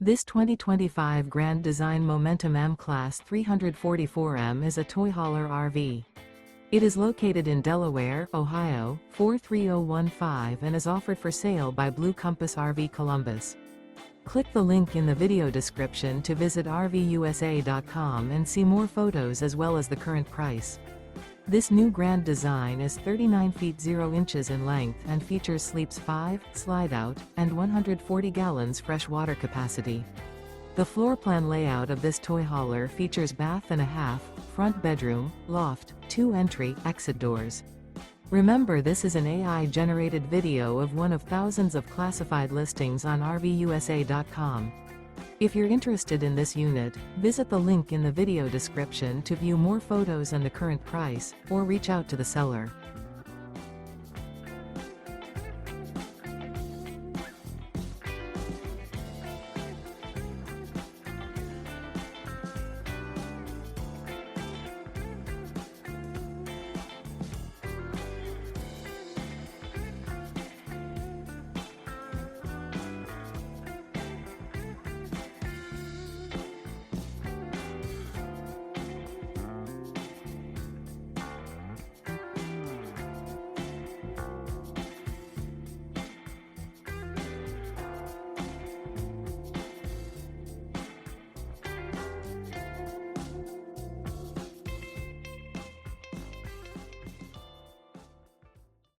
This 2025 Grand Design Momentum M-Class 344M is a toy hauler RV. It is located in Delaware, Ohio, 43015 and is offered for sale by Blue Compass RV Columbus. Click the link in the video description to visit RVUSA.com and see more photos as well as the current price. This new Grand Design is 39 feet 0 inches in length and features sleeps 5, slide-out, and 140 gallons fresh water capacity. The floor plan layout of this toy hauler features bath and a half, front bedroom, loft, 2 entry/exit doors. Remember, this is an AI-generated video of one of thousands of classified listings on RVUSA.com. If you're interested in this unit, visit the link in the video description to view more photos and the current price, or reach out to the seller.